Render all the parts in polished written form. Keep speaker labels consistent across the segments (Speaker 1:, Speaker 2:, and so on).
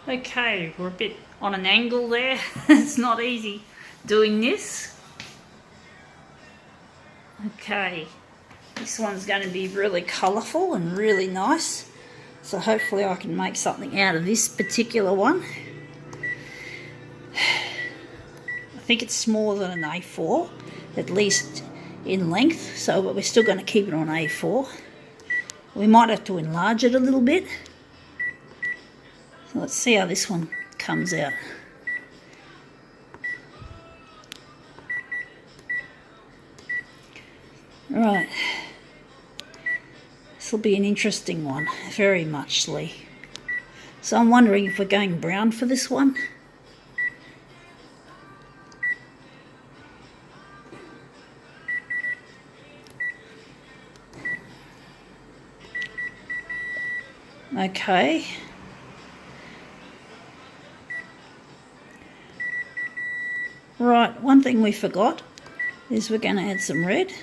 Speaker 1: Okay, we're a bit on an angle there. It's not easy doing this. Okay, this one's going to be really colourful and really nice. So hopefully I can make something out of this particular one. I think it's smaller than an A4, at least in length, but we're still going to keep it on A4. We might have to enlarge it a little bit. So let's see how this one comes out. Right, this will be an interesting one, very muchly. So I'm wondering if we're going brown for this one. Okay. Right, one thing we forgot is we're going to add some red.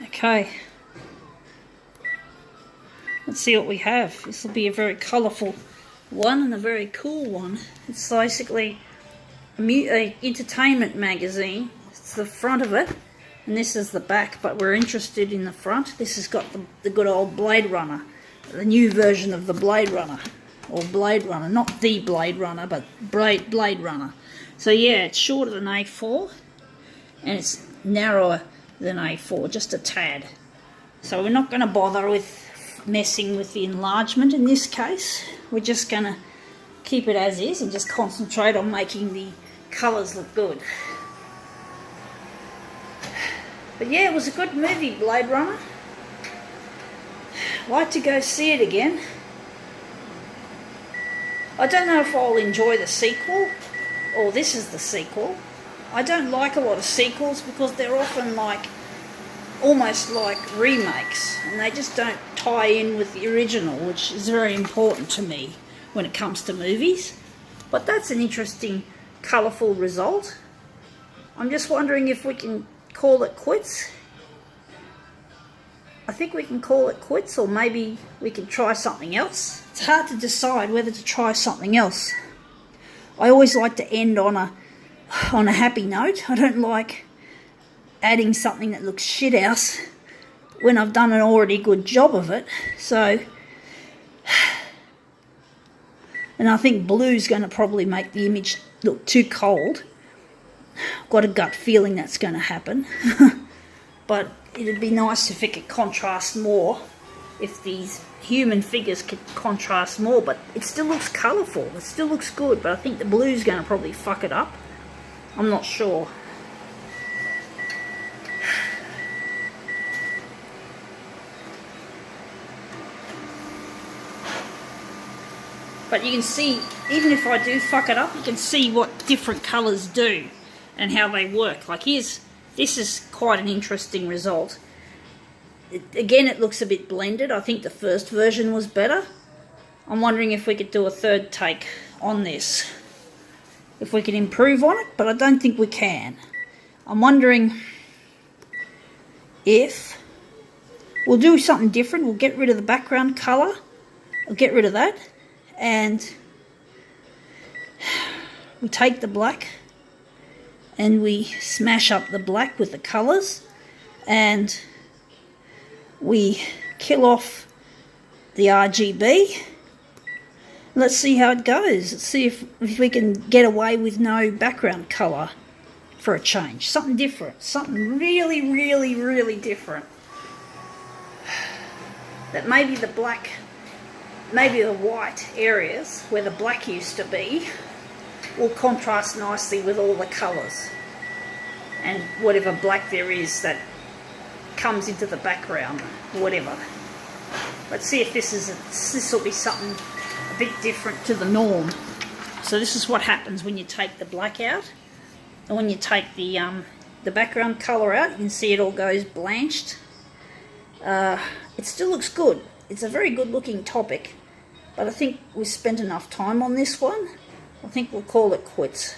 Speaker 1: Okay, let's see what we have. This will be a very colourful one and a very cool one. It's basically an entertainment magazine. It's the front of it, and this is the back, but we're interested in the front. This has got the good old Blade Runner, the new version of the Blade Runner, or Blade Runner, not the Blade Runner, but Blade Runner. So yeah, it's shorter than A4, and it's narrower than A4, just a tad. So we're not going to bother with messing with the enlargement in this case. We're just going to keep it as is and just concentrate on making the colours look good. But yeah, it was a good movie, Blade Runner. I'd like to go see it again. I don't know if I'll enjoy the sequel, or this is the sequel. I don't like a lot of sequels because they're often almost like remakes, and they just don't tie in with the original, which is very important to me when it comes to movies. But that's an interesting, colourful result. I'm just wondering if we can call it quits. I think we can call it quits, or maybe we can try something else. It's hard to decide whether to try something else. I always like to end on a happy note. I don't like adding something that looks shit house when I've done an already good job of it. So, and I think blue's going to probably make the image look too cold. I've got a gut feeling that's going to happen. But it'd be nice if it could contrast more, if these human figures could contrast more, but it still looks colourful, it still looks good, but I think the blue's going to probably fuck it up. I'm not sure. But you can see, even if I do fuck it up, you can see what different colours do and how they work. Like this is quite an interesting result. Again, it looks a bit blended. I think the first version was better. I'm wondering if we could do a third take on this, if we can improve on it, but I don't think we can. I'm wondering if we'll do something different. We'll get rid of the background colour. I'll get rid of that, and we take the black and we smash up the black with the colours, and we kill off the RGB. Let's see how it goes. Let's see if we can get away with no background colour for a change. Something different. Something really, really, really different. That maybe the black, maybe the white areas where the black used to be will contrast nicely with all the colours. And whatever black there is that comes into the background, whatever. Let's see if this will be something a bit different to the norm. So this is what happens when you take the black out, and when you take the background colour out. You can see it all goes blanched. It still looks good. It's a very good looking topic. But I think we spent enough time on this one. I think we'll call it quits.